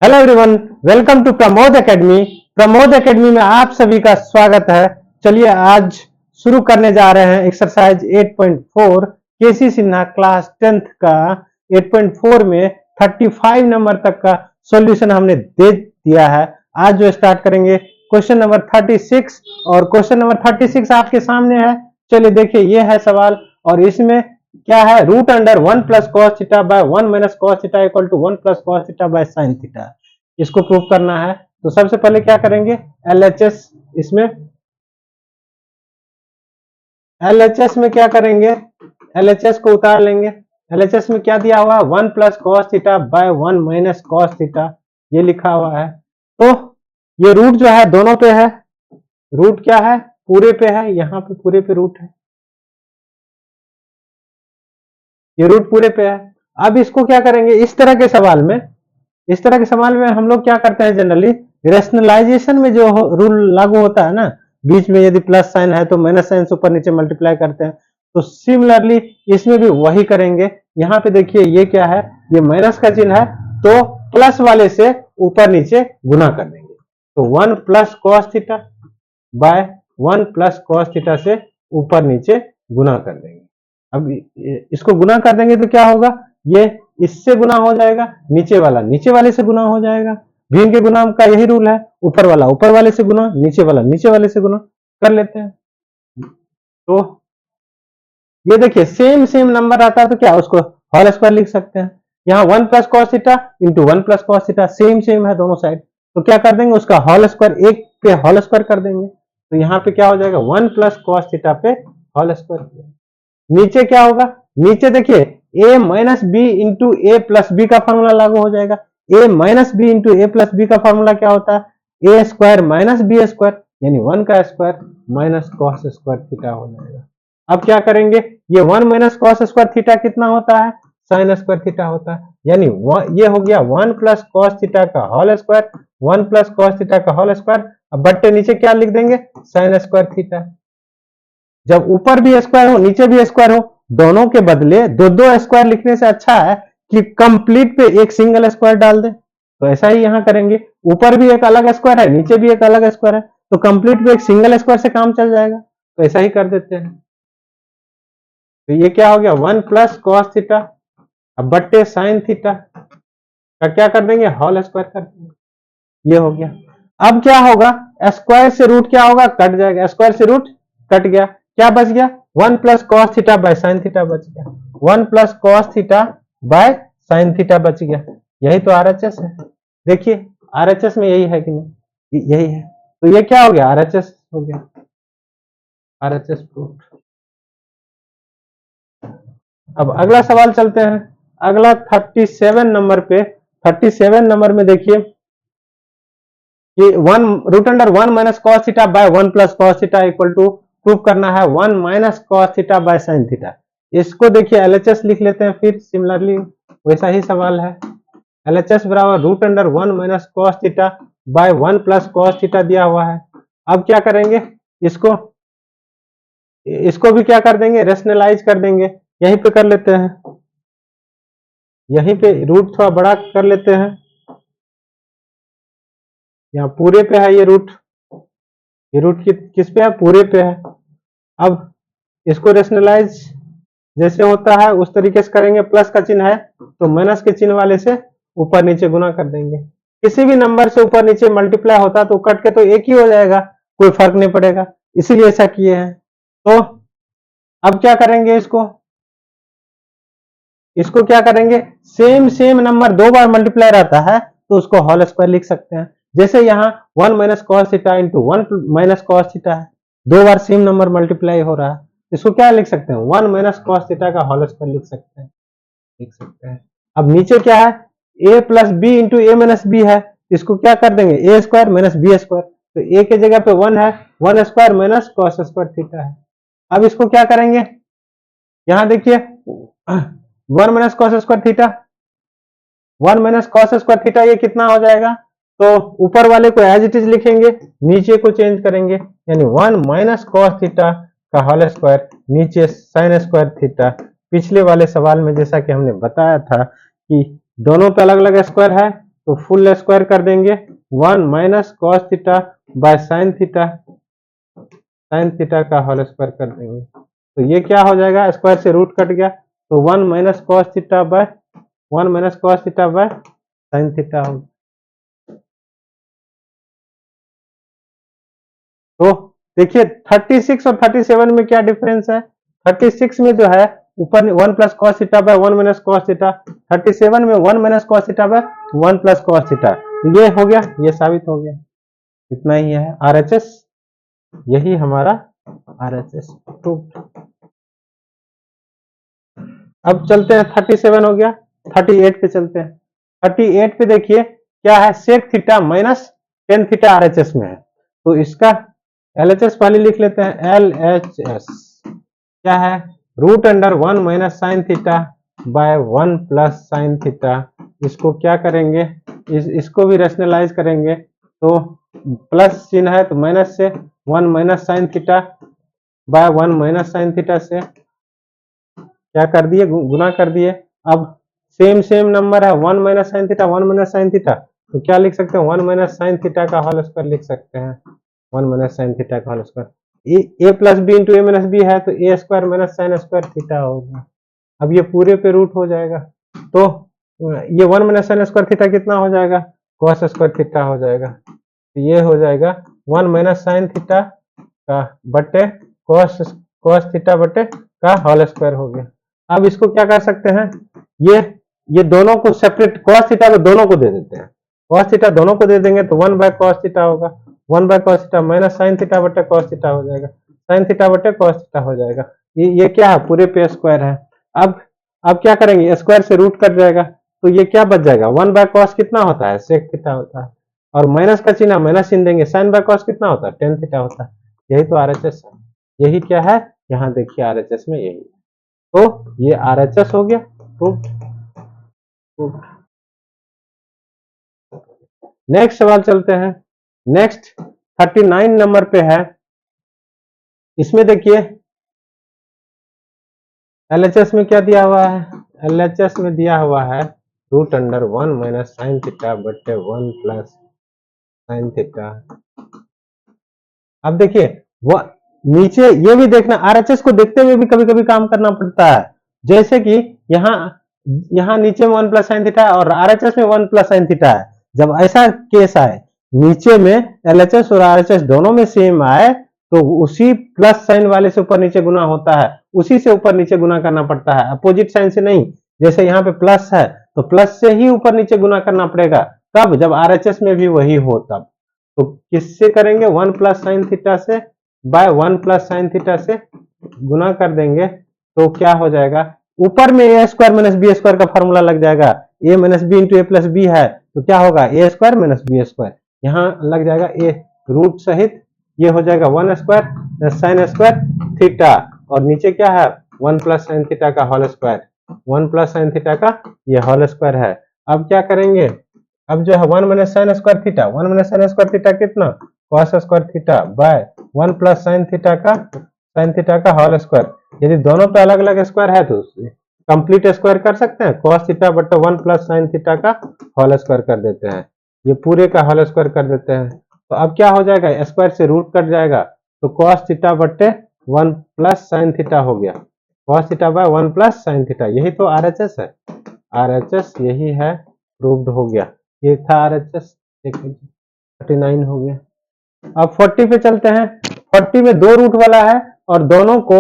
Hello everyone, welcome to Pramod academy. Pramod academy में आप सभी का स्वागत है। चलिए आज शुरू करने जा रहे हैं एक्सरसाइज 8.4 केसी सिन्हा क्लास 10th का 8.4 में 35 नंबर तक का सॉल्यूशन हमने दे दिया है। आज जो स्टार्ट करेंगे क्वेश्चन नंबर 36 और क्वेश्चन नंबर 36 आपके सामने है। चलिए देखिए, ये है सवाल और इसमें क्या है, root under 1 plus cos theta by 1 minus cos theta equal to 1 plus cos theta by sine theta. इसको प्रूव करना है। तो सबसे पहले क्या करेंगे, एलएचएस में क्या करेंगे, एलएचएस को उतार लेंगे। एलएचएस में क्या दिया हुआ है, 1 plus cos theta by 1 minus cos theta, ये लिखा हुआ है। तो ये रूट जो है दोनों पे है, रूट क्या है, पूरे पे है, यहाँ पे पूरे पे रूट है, ये रूट पूरे पे है। अब इसको क्या करेंगे, इस तरह के सवाल में हम लोग क्या करते हैं, जनरली रेशनलाइजेशन में जो रूल लागू होता है ना, बीच में यदि प्लस साइन है तो माइनस साइन से ऊपर नीचे मल्टीप्लाई करते हैं। तो सिमिलरली इसमें भी वही करेंगे। यहाँ पे देखिए ये क्या है, ये माइनस का चिन्ह है तो प्लस वाले से ऊपर नीचे गुना कर देंगे। तो 1 plus cos theta by 1 plus cos theta से ऊपर नीचे गुना कर देंगे। अब इसको गुना कर देंगे तो क्या होगा, ये इससे गुना हो जाएगा, नीचे वाला नीचे वाले से गुना हो जाएगा। भिन्न के गुना का यही रूल है, ऊपर वाला ऊपर वाले से गुना, नीचे वाला नीचे वाले से गुना कर लेते हैं। तो ये देखिए सेम नंबर आता है तो क्या उसको होल स्क्वायर लिख सकते हैं। यहाँ 1 plus cos theta into 1 plus cos theta same है दोनों साइड, तो क्या कर देंगे, उसका होल स्क्वायर, एक पे होल स्क्वायर कर देंगे। तो यहाँ पे क्या हो जाएगा, 1 प्लस कॉस थीटा पे होल स्क्वायर। नीचे क्या होगा, नीचे देखिए a minus B into A plus B का फॉर्मूला लागू हो जाएगा। a minus B into A plus B का फॉर्मूला क्या होता है, A square minus B square, यानी 1 का square minus cos square theta हो जाएगा। अब क्या करेंगे, ये 1 माइनस कॉस स्क्वायर थीटा कितना होता है, साइन स्क्वायर थीटा होता है, यानी ये हो गया 1 प्लस कॉस थीटा का whole square, 1 plus cos theta का होल स्क्वायर। अब बट्टे नीचे क्या लिख देंगे, साइन स्क्वायर थीटा। जब ऊपर भी स्क्वायर हो नीचे भी स्क्वायर हो, दोनों के बदले दो स्क्वायर लिखने से अच्छा है कि कंप्लीट पे एक सिंगल स्क्वायर डाल दे। तो ऐसा ही यहां करेंगे, ऊपर भी एक अलग स्क्वायर है नीचे भी एक अलग स्क्वायर है, तो कंप्लीट पे एक सिंगल स्क्वायर से काम चल जाएगा। तो ऐसा ही कर देते हैं। तो ये क्या हो गया, 1 प्लस कॉस थीटा, अब बट्टे साइन थीटा का क्या कर देंगे, होल स्क्वायर कर देंगे, ये हो गया। अब क्या होगा, स्क्वायर से रूट क्या होगा, कट जाएगा, स्क्वायर से रूट कट गया, क्या बच गया, 1 plus cos theta by sine theta बच गया, 1 plus cos theta by sine theta बच गया। यही तो आरएचएस है। देखिए आरएचएस में यही है कि नहीं, यही है। तो ये क्या हो गया, आरएचएस हो गया, आरएचएस प्रूफ। अब अगला सवाल चलते हैं, अगला 37 नंबर पे। 37 नंबर में देखिए कि 1 root under 1 minus cos theta by 1 plus cos theta equal to, prove करना है 1 minus cos theta by sine theta. इसको देखिए एलएचएस लिख लेते हैं, फिर सिमिलरली वैसा ही सवाल है। एलएचएस बराबर root under 1 minus cos theta by 1 plus cos theta दिया हुआ है। अब क्या करेंगे, इसको भी क्या कर देंगे, रेशनलाइज कर देंगे। यहीं पे कर लेते हैं, यहीं पे रूट थोड़ा बड़ा कर लेते हैं, यहाँ पूरे पे है ये रूट किस पे है, पूरे पे है। अब इसको रेशनलाइज जैसे होता है उस तरीके से करेंगे, प्लस का चिन्ह है तो माइनस के चिन्ह वाले से ऊपर नीचे गुना कर देंगे। किसी भी नंबर से ऊपर नीचे मल्टीप्लाई होता तो कट के तो एक ही हो जाएगा, कोई फर्क नहीं पड़ेगा, इसीलिए ऐसा किए हैं। तो अब क्या करेंगे, इसको क्या करेंगे, सेम नंबर दो बार मल्टीप्लाई रहता है तो उसको होल स्क्वायर लिख सकते हैं। जैसे यहाँ 1 minus cos theta into 1 minus cos theta है, दो बार सेम नंबर मल्टीप्लाई हो रहा है, इसको क्या लिख सकते हैं, 1 माइनस कॉस थीटा का होल स्क्वायर लिख सकते हैं। अब नीचे क्या है, a plus B into A minus B है, इसको क्या कर देंगे, A square minus B square. तो a के जगह पे 1 है, 1 square minus cos square theta है। अब इसको क्या करेंगे, यहां देखिए 1 minus cos square theta, 1 minus cos square theta, ये कितना हो जाएगा, तो ऊपर वाले को एज इट इज लिखेंगे, नीचे को चेंज करेंगे, यानी 1 माइनस कॉस थीटा का होल स्क्वायर, नीचे साइन स्क्वायर थीटा। पिछले वाले सवाल में जैसा कि हमने बताया था कि दोनों पे अलग अलग स्क्वायर है, तो फुल स्क्वायर कर देंगे 1 minus cos theta by sine theta का होल स्क्वायर कर देंगे। तो ये क्या हो जाएगा, स्क्वायर से रूट कट गया तो 1 minus cos theta by sine theta हो। तो देखिए 36 और 37 में क्या डिफरेंस है। 36 में जो है ऊपर 1 plus cos theta by 1 minus cos theta, 37 में 1 minus cos theta by 1 plus cos theta. ये हो गया, ये साबित हो गया। इतना ही है RHS, यही हमारा RHS प्रूफ। अब चलते हैं 37 हो गया, 38 पे चलते हैं। 38 पे देखिए क्या है, sec theta minus tan theta RHS में है, तो इसका LHS पहले लिख लेते हैं। LHS क्या है, root under 1 minus sine theta by 1 plus sine theta. इसको क्या करेंगे, इसको भी रैशनलाइज करेंगे तो प्लस चिन्ह है तो माइनस से 1 minus sine theta by 1 minus sine theta से क्या कर दिए, गुना कर दिए। अब सेम नंबर है 1 minus sine theta 1 minus sine theta, तो क्या लिख सकते हैं 1 माइनस साइन थीटा का होल स्क्वायर लिख सकते हैं। 1 माइनस साइन थीटा का whole square a plus B into A minus B है तो a square minus sine square theta होगा। अब ये पूरे पे रूट हो जाएगा तो ये 1 माइनस साइन स्क्वायर थीटा कितना हो जाएगा, कॉस स्क्वायर थीटा हो जाएगा। तो ये हो जाएगा 1 माइनस साइन थीटा का बटे कॉस थीटा बटे का होल स्क्वायर हो गया। अब इसको क्या कर सकते हैं, ये दोनों को सेपरेट, कॉस थीटा को दोनों को दे देते हैं। कॉस थीटा दोनों को दे देंगे तो 1 बाय कॉस थीटा होगा, 1 by cos theta minus sine theta बटे कॉस थीटा हो जाएगा, साइन थीटा बटे कॉस थीटा हो जाएगा। ये क्या है, पूरे पे स्क्वायर है। अब क्या करेंगे, स्क्वायर से रूट कट जाएगा तो ये क्या बच जाएगा, 1 बाय कॉस कितना होता है, सेक थीटा होता है, और माइनस का चिन्ह माइनस चिन्ह देंगे, साइन बाय कॉस कितना होता है, टेन थीटा होता है। यही तो RHS है, यही क्या है, यहाँ देखिए RHS में यही है। तो ये RHS हो गया। तो नेक्स्ट सवाल चलते हैं। नेक्स्ट 39 नंबर पे है, इसमें देखिए LHS में क्या दिया हुआ है, LHS में दिया हुआ है root under 1 minus sine theta बटे 1 प्लस साइन थीटा। अब देखिए वो नीचे ये भी देखना, RHS को देखते हुए भी कभी कभी काम करना पड़ता है। जैसे कि यहाँ नीचे में 1 प्लस साइन थीटा है और RHS में 1 प्लस साइन थीटा है। जब ऐसा केस आए, नीचे में LHS और RHS दोनों में सेम आए तो उसी प्लस साइन वाले से ऊपर नीचे गुना होता है, उसी से ऊपर नीचे गुना करना पड़ता है, अपोजिट साइन से नहीं। जैसे यहाँ पे प्लस है तो प्लस से ही ऊपर नीचे गुना करना पड़ेगा, कब, जब RHS में भी वही हो तब। तो किससे करेंगे, 1 प्लस साइन थीटा से बाय 1 प्लस साइन थीटा से गुना कर देंगे तो क्या हो जाएगा, ऊपर में ए स्क्वायर माइनस बी स्क्वायर का फॉर्मूला लग जाएगा। ए minus B into A plus B है तो क्या होगा, ए स्क्वायर माइनस बी स्क्वायर, यहाँ लग जाएगा ए रूट सहित, ये हो जाएगा 1 स्क्वायर साइन स्क्वायर थीटा, और नीचे क्या है 1 प्लस साइन थीटा का whole square, 1 plus sine theta का ये होल स्क्वायर है। अब क्या करेंगे, अब जो है 1 minus sine square theta, 1 minus sine square theta कितना, cos square theta by 1 plus sine theta का होल स्क्वायर। यदि दोनों पे अलग अलग स्क्वायर है तो कंप्लीट स्क्वायर कर सकते हैं, कॉस थीटा बटे 1 प्लस साइन थीटा का होल स्क्वायर कर देते हैं, ये पूरे का होल स्क्वायर कर देते हैं। तो अब क्या हो जाएगा, स्क्वायर से रूट कट जाएगा तो कॉस थीटा बटे 1 प्लस साइन थीटा हो गया, cos theta by 1 plus sine theta. यही तो RHS है, RHS यही है, प्रूव्ड हो गया। ये था RHS, 39 हो गया। अब 40 पे चलते हैं। 40 में 2 रूट वाला है और दोनों को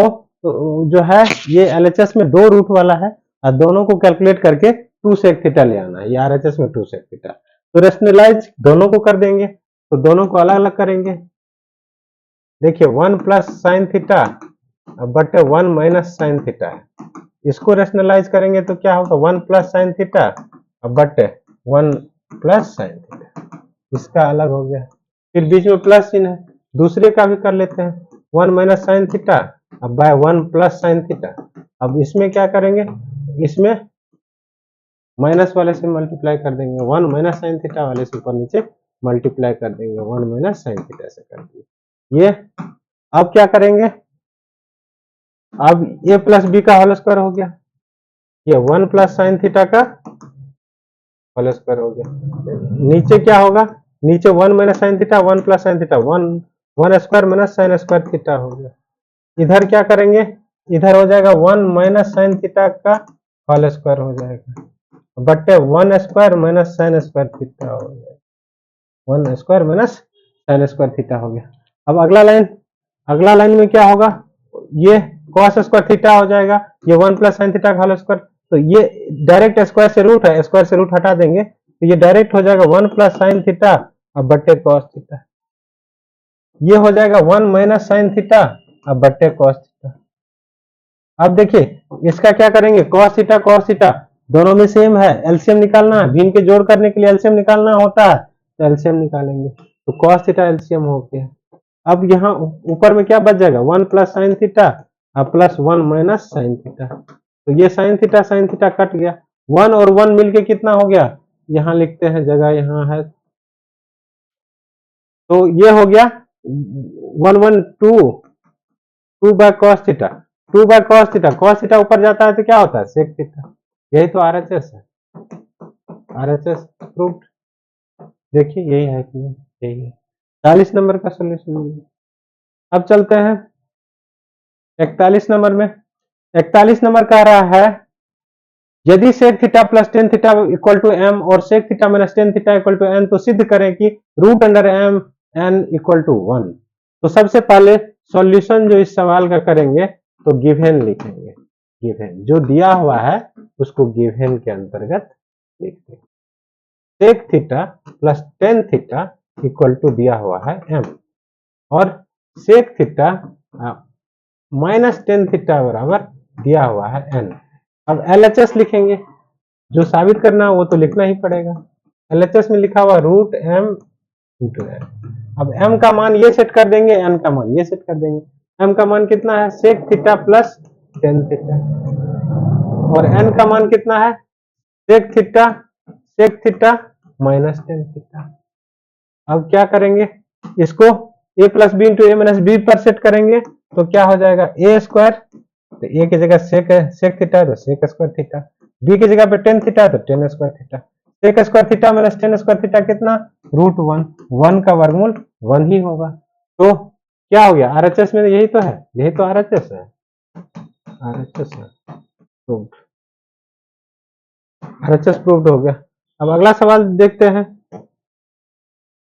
जो है ये LHS में 2 रूट वाला है और दोनों को कैलकुलेट करके 2 सेक थीटा ले आना है। ये RHS में 2 सेक थीटा, तो रेशनलाइज दोनों को कर देंगे, तो दोनों को अलग अलग करेंगे। देखिए 1 प्लस साइन थीटा बटे 1 माइनस साइन थीटा है, इसको रेशनलाइज करेंगे तो क्या होगा, 1 प्लस साइन थीटा बटे 1 प्लस साइन थीटा, इसका अलग हो गया। फिर बीच में प्लस चिन्ह है, दूसरे का भी कर लेते हैं, 1 माइनस साइन थीटा अब बाय 1 प्लस साइन थीटा। अब इसमें क्या करेंगे, इसमें माइनस वाले से मल्टीप्लाई कर देंगे, 1 माइनस साइन थीटा वाले से ऊपर नीचे मल्टीप्लाई कर देंगे, 1 माइनस साइन थीटा से कर दिए। ये अब क्या करेंगे, अब ए प्लस बी का होल स्क्वायर हो गया, ये 1 प्लस साइन थीटा का होल स्क्वायर हो गया। नीचे क्या होगा, नीचे 1 minus sine theta 1 plus sine theta 1 square minus sine square theta हो गया। इधर क्या करेंगे, इधर हो जाएगा 1 माइनस साइन थीटा का होल स्क्वायर हो जाएगा बट्टे 1 square minus sine square theta हो गया। 1 square minus sine square theta हो गया। अब अगला लाइन में क्या होगा, ये cos स्क्वायर थीटा हो जाएगा, ये 1 प्लस साइन थीटा का होल स्क्वायर, तो ये डायरेक्ट स्क्वायर से रूट है, स्क्वायर से रूट हटा देंगे तो ये डायरेक्ट हो जाएगा 1 प्लस साइन थीटा अब बट्टे cos थीटा। ये हो जाएगा 1 माइनस साइन थीटा अब बट्टे cos थीटा। अब देखिए इसका क्या करेंगे, cos थीटा दोनों में सेम है, एलसीएम निकालना है, भिन्न के जोड़ करने के लिए एलसीएम निकालना होता है तो एलसीएम निकालेंगे, तो cos थीटा एलसीएम हो गया। अब यहाँ ऊपर में क्या बच जाएगा, 1 प्लस साइन थीटा अब प्लस 1 माइनस साइन थीटा, तो ये साइन थीटा कट गया, 1 और 1 मिलके कितना हो गया, यहाँ लिखते हैं, जगह यहाँ है, तो ये हो गया 2 by cos theta, 2 by cos theta ऊपर जाता है तो क्या होता है, सेक थीटा। यही तो आरएचएस है, आरएचएस प्रूव्ड। देखिए यही है कि यही है 40 नंबर का सोल्यूशन। अब चलते हैं 41 नंबर में। 41 नंबर कह रहा है यदि sec theta plus tan theta equal to m और sec theta minus tan theta equal to n, तो सिद्ध करें कि root under m n equal to 1। तो सबसे पहले सॉल्यूशन जो इस सवाल का करेंगे तो गिवन लिखेंगे, गिवन जो दिया हुआ है उसको गिवन के अंतर्गत लिखते हैं। Sec theta plus tan theta equal to दिया हुआ है एम और sec theta minus tan theta बराबर दिया हुआ है एन। अब एलएचएस लिखेंगे, जो साबित करना है वो तो लिखना ही पड़ेगा। एलएचएस में लिखा हुआ रूट एम इंटू एन। अब एम का मान ये सेट कर देंगे, एन का मान ये सेट कर देंगे। एम का मान कितना है, sec theta plus tan theta, और एन का मान कितना है, sec theta minus tan theta. अब क्या करेंगे, इसको A plus B into A minus B पर सेट करेंगे तो क्या हो जाएगा, ए स्क्वायर, तो ए की जगह सेक थीटा है तो सेक स्क्वायर थीटा, बी की जगह पे टेन थीटा है तो tan square theta, sec square theta minus tan square theta कितना, रूट 1 का वर्गमूल 1 ही होगा। तो क्या हो गया, आरएचएस में यही तो है, यही तो आरएचएस है, आरएचएस है प्रूव्ड, आरएचएस प्रूव्ड हो गया। अब अगला सवाल देखते हैं।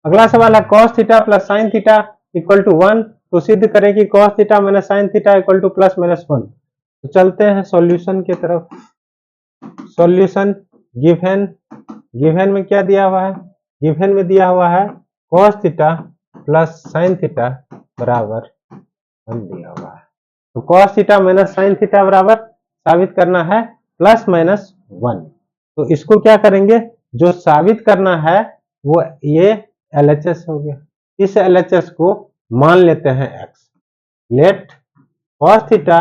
अगला सवाल है cos theta plus sine theta equal to 1, तो सिद्ध करें कि cos theta minus sine theta equal to plus minus 1। तो चलते हैं सॉल्यूशन की तरफ। सॉल्यूशन गिवन में क्या दिया हुआ है, गिवन में दिया हुआ है cos theta plus sine theta बराबर 1 दिया हुआ है। तो cos theta minus sine theta बराबर साबित करना है प्लस माइनस 1। तो इसको क्या करेंगे, जो साबित करना है वो ये एलएचएस हो गया, इस एलएचएस को मान लेते हैं x। Let cos theta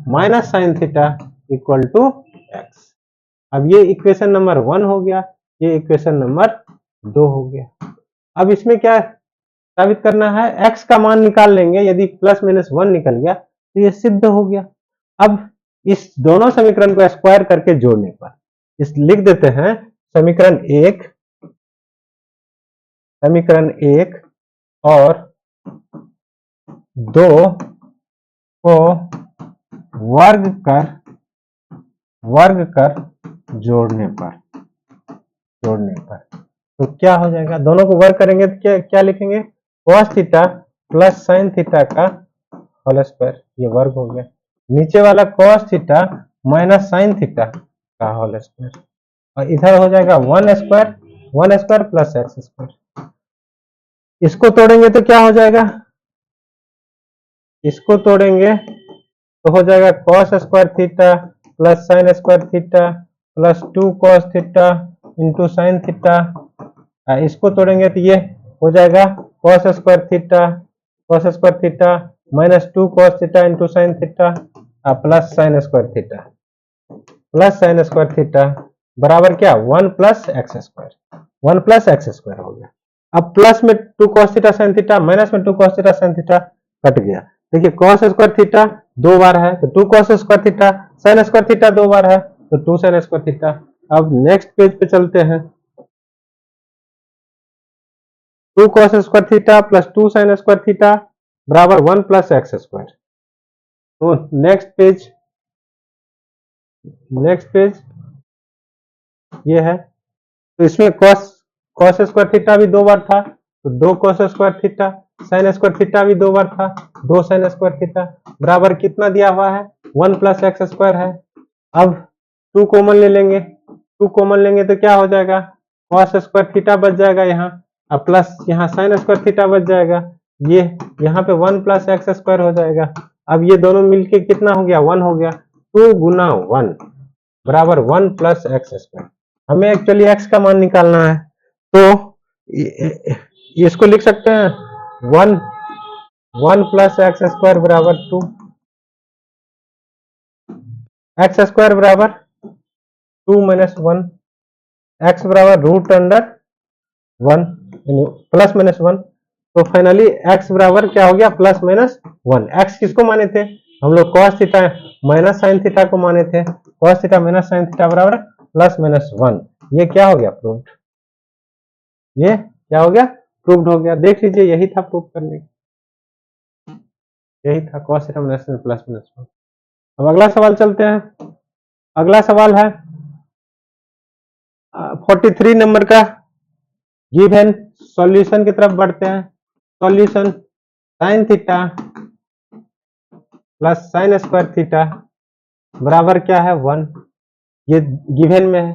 minus sine theta equal to x। अब ये इक्वेशन नंबर 1 हो गया, ये इक्वेशन नंबर 2 हो गया। अब इसमें क्या साबित करना है, x का मान निकाल लेंगे, यदि प्लस माइनस 1 निकल गया तो ये सिद्ध हो गया। अब इस दोनों समीकरण को स्क्वायर करके जोड़ने पर इस लिख देते हैं समीकरण 1 और 2 को वर्ग कर जोड़ने पर तो क्या हो जाएगा, दोनों को वर्ग करेंगे तो क्या लिखेंगे, cos theta plus sine theta का होल स्क्वायर, ये वर्ग हो गया। नीचे वाला cos theta minus sine theta का होल स्क्वायर, और इधर हो जाएगा 1 स्क्वायर प्लस एक्स स्क्वायर। इसको तोड़ेंगे तो क्या हो जाएगा, इसको तोड़ेंगे तो हो जाएगा cos square theta plus sign square theta plus 2 cos theta into sine theta. इसको तोड़ेंगे तो ये हो जाएगा cos square theta minus 2 cos theta into sine theta plus sign square theta बराबर क्या, 1 प्लस एक्स स्क्वायर हो गया। अब प्लस में 2 cos theta sine theta, minus में 2 cos theta sine theta cut गया। देखिए cos स्क्वायर थीटा 2 बार है तो 2 cos square theta, sign square theta 2 बार है तो 2 साइन स्क्वायर थीटा। अब नेक्स्ट पेज पे चलते हैं। 2 cos square theta plus 2 sin square theta बराबर 1 प्लस एक्स स्क्वायर। तो नेक्स्ट पेज ये है। तो इसमें cos स्क्वायर थीटा भी 2 बार था, तो 2 cos square theta, sin square theta भी 2 बार था, 2 sin स्क्वायर थीटा बराबर कितना दिया हुआ है 1 प्लस एक्स स्क्वायर है। अब 2 कॉमन ले लेंगे, 2 कॉमन लेंगे तो क्या हो जाएगा cos स्क्वायर थीटा बच जाएगा यहाँ, अब प्लस यहाँ sin स्क्वायर थीटा बच जाएगा, ये यहाँ पे 1 प्लस एक्स स्क्वायर हो जाएगा। अब ये दोनों मिलके कितना हो गया 1 हो गया, 2 गुना 1 बराबर 1 प्लस एक्स स्क्वायर। हमें एक्चुअली x का मान निकालना है, तो इसको लिख सकते हैं 1 प्लस एक्स स्क्वायर बराबर 2, एक्स स्क्वायर बराबर 2 माइनस 1, एक्स बराबर रूट अंडर 1 प्लस माइनस 1। तो फाइनली x बराबर क्या हो गया प्लस माइनस 1। x किसको माने थे हम लोग cos theta minus sine theta को माने थे, cos theta minus sine theta बराबर प्लस माइनस 1। ये क्या हो गया प्रूव्ड, ये क्या हो गया प्रूव्ड हो गया। देख लीजिए यही था प्रूव करने, यही था cos theta minus plus minus 1। अब अगला सवाल चलते हैं। अगला सवाल है 43 नंबर का। गिवन सॉल्यूशन की तरफ बढ़ते हैं। Solution sine theta plus sign square theta बराबर क्या है 1। ये गिवन में है,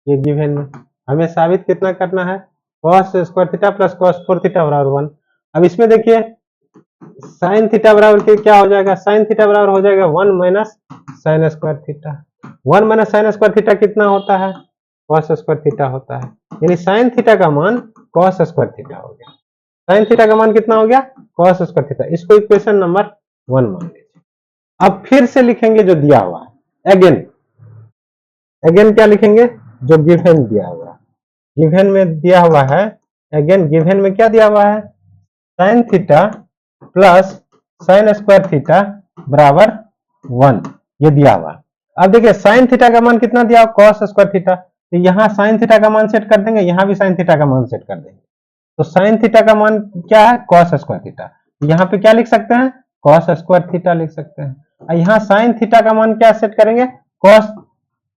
ये गिवन में हमें साबित कितना करना है cos square theta plus cos 4 theta बराबर 1। अब इसमें देखिए साइन थीटा बराबर क्या हो जाएगा, साइन थीटा बराबर हो जाएगा 1 minus sine square theta. 1 minus sine square theta कितना होता है cos स्क्वायर थीटा होता है, यानी साइन थीटा का मान cos स्क्वायर थीटा हो गया। साइन थीटा का मान कितना हो गया cos स्क्वायर थीटा। इसको इक्वेशन नंबर 1 मान लीजिए। अब फिर से लिखेंगे जो दिया हुआ है, अगेन क्या लिखेंगे जो गिवन दिया हुआ है। गिवन में दिया हुआ है, अगेन गिवन में क्या दिया हुआ है sine theta plus sign square theta बराबर 1, ये दिया हुआ। अब देखिए साइन थीटा का मान कितना दिया cos स्क्वायर थीटा, तो यहाँ साइन थीटा का मान सेट कर देंगे, यहाँ भी साइन थीटा का मान सेट कर देंगे। तो साइन थीटा का मान क्या है cos स्क्वायर थीटा, यहाँ पे क्या लिख सकते हैं cos स्क्वायर थीटा लिख सकते हैं। यहाँ साइन थीटा का मान क्या सेट करेंगे cos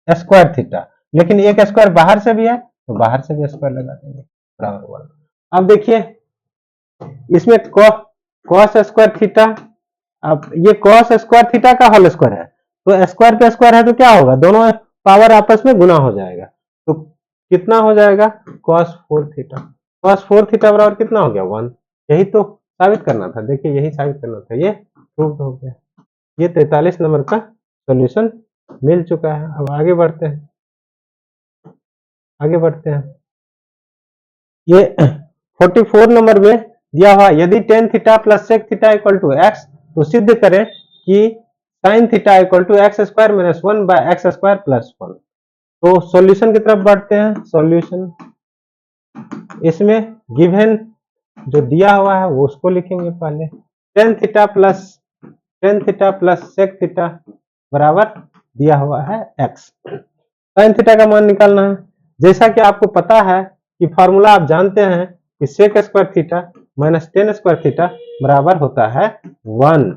स्क्वायर थीटा, लेकिन एक स्क्वायर बाहर से भी है तो बाहर से भी स्क्वायर लगा देंगे बराबर 1। अब देखिए इसमें cos स्क्वायर थीटा, अब ये cos स्क्वायर थीटा का होल स्क्वायर है, तो स्क्वायर पे स्क्वायर है तो क्या होगा दोनों पावर आपस में गुना हो जाएगा, तो कितना हो जाएगा cos 4 थीटा। cos 4 थीटा बराबर कितना हो गया 1। यही तो साबित करना था, देखिए यही साबित करना था, ये प्रूव हो गया। ये 43 नंबर का सॉल्यूशन मिल चुका है। अब आगे बढ़ते हैं, आगे बढ़ते हैं। ये 44 नंबर में दिया हुआ यदि tan theta plus sec theta equal to X, तो सिद्ध करें कि sin theta equal to X square minus 1 by X square plus 1। तो सॉल्यूशन की तरफ बढ़ते हैं। सॉल्यूशन इसमें गिवन जो दिया हुआ है वो उसको लिखेंगे पहले। tan theta plus sec theta बराबर दिया हुआ है x। sin थीटा का मान निकालना है। जैसा कि आपको पता है कि फॉर्मूला आप जानते हैं कि sec square theta minus tan square theta बराबर होता है 1।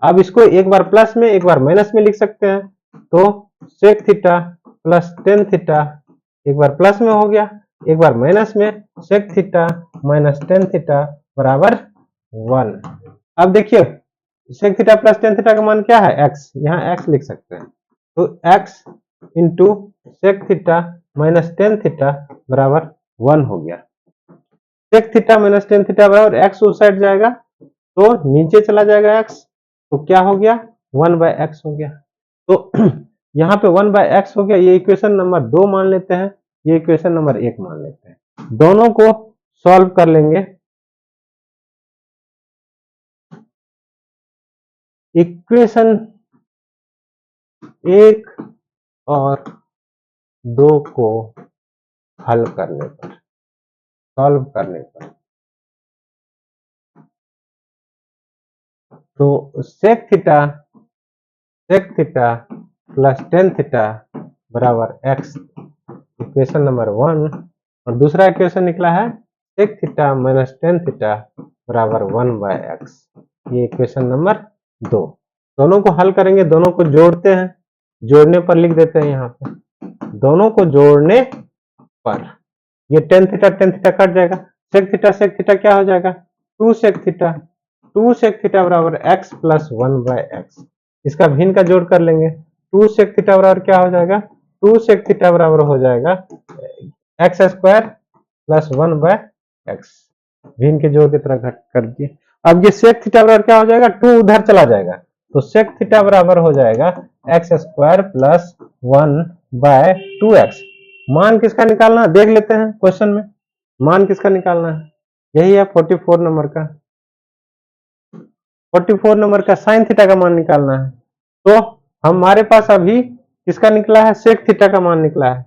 अब इसको एक बार प्लस में एक बार माइनस में लिख सकते हैं, तो sec theta plus tan theta एक बार प्लस में हो गया, एक बार माइनस में sec theta minus tan theta बराबर 1। अब देखिए sec theta plus tan theta का मान क्या है x, यहाँ x लिख सकते हैं, तो x into sec theta minus tan theta बराबर 1 हो गया। sec theta minus tan theta बराबर x उस साइड जाएगा तो नीचे चला जाएगा x, तो क्या हो गया 1 बाय एक्स हो गया। तो यहाँ पे 1 बाय एक्स हो गया, ये इक्वेशन नंबर 2 मान लेते हैं, ये इक्वेशन नंबर 1 मान लेते हैं। दोनों को सॉल्व कर लेंगे। इक्वेशन 1 और 2 को हल करने पर, सॉल्व करने पर, तो sec theta plus tan theta बराबर x, इक्वेशन नंबर 1, और दूसरा इक्वेशन निकला है sec theta minus tan theta बराबर 1/x। ये इक्वेशन नंबर 2। दोनों को हल करेंगे, दोनों को जोड़ते हैं, जोड़ने पर लिख देते हैं यहाँ पे, दोनों को जोड़ने पर ये tan थीटा कट जाएगा, sec थीटा क्या हो जाएगा 2 sec थीटा बराबर x प्लस 1/x। इसका भिन्न का जोड़ कर लेंगे, 2 sec थीटा बराबर क्या हो जाएगा 2 sec थीटा बराबर हो जाएगा x स्क्वायर प्लस 1/x। भिन्न के जोड़ की तरह घट कर दिए। अब ये sec थीटा बराबर क्या हो जाएगा 2 उधर चला जाएगा, तो sec थीटा बराबर हो जाएगा x स्क्वायर प्लस 1/2x। मान किसका निकालना है देख लेते हैं क्वेश्चन में, मान किसका निकालना है, यही है 44 नंबर का, 44 नंबर का साइन थीटा का मान निकालना है। तो हमारे पास अभी किसका निकला है सेक थीटा का मान निकला है,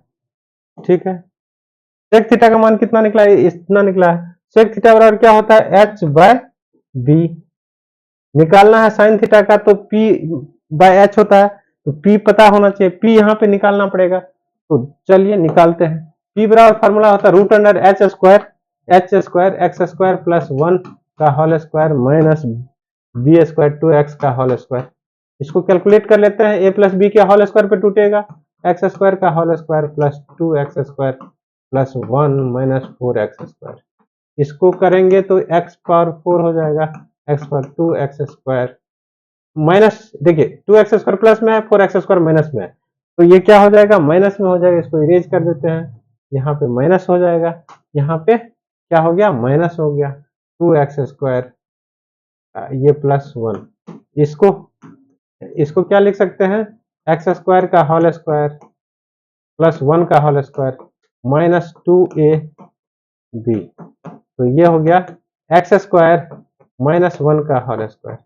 ठीक है। सेक थीटा का मान कितना निकला है, इतना निकला है। सेक थीटा बराबर क्या होता है h/b। निकालना है साइन थीटा का तो p/h होता है, तो p पता होना चाहिए, p यहाँ पे निकालना पड़ेगा। तो चलिए निकालते हैं। p बराबर फार्मूला होता है root under h square x square plus 1 का whole square minus b square 2x का होल स्क्वायर। इसको कैलकुलेट कर लेते हैं, a प्लस बी के होल स्क्वायर पे टूटेगा, एक्स स्क्वायर का whole square plus 2x square plus 1 minus 4x square. इसको करेंगे तो x पावर 4 हो जाएगा, x power 2x square minus, देखिए 2x स्क्वायर प्लस में है, 4x स्क्वायर माइनस में है, तो ये क्या हो जाएगा माइनस में हो जाएगा। इसको इरेज कर देते हैं, यहाँ पे माइनस हो जाएगा, यहाँ पे क्या हो गया माइनस हो गया 2x स्क्वायर, ये प्लस 1। इसको क्या लिख सकते हैं एक्स स्क्वायर का होल स्क्वायर प्लस 1 का होल स्क्वायर माइनस 2ab। तो ये हो गया एक्स स्क्वायर माइनस 1 का होल स्क्वायर,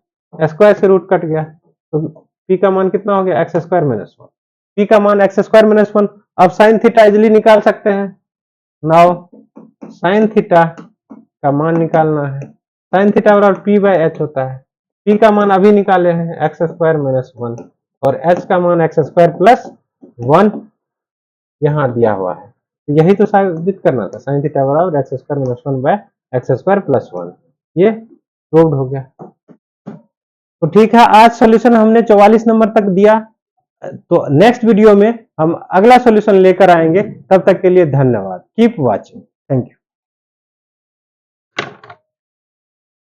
स्क्वायर से रूट कट गया, तो p का मान कितना हो गया एक्स स्क्वायर माइनस 1, p का मान एक्स स्क्वायर माइनस 1। अब साइन थीटा इजिली निकाल सकते हैं। नाउ साइन थीटा का मान निकालना है, साइन थीटा बराबर p/h होता है। p का मान अभी निकाले हैं एक्स स्क्वायर माइनस 1 और h का मान एक्स स्क्वायर प्लस 1 यहाँ दिया हुआ है, तो यही तो साबित करना था, साइन थीटा बराबर एक्स स्क्वायर माइनस 1/एक्स स्क्वायर प्लस 1। ये प्रूव्ड हो गया। तो ठीक है, आज सॉल्यूशन हमने 44 नंबर तक दिया, तो नेक्स्ट वीडियो में हम अगला सॉल्यूशन लेकर आएंगे। तब तक के लिए धन्यवाद, कीप वॉचिंग, थैंक यू।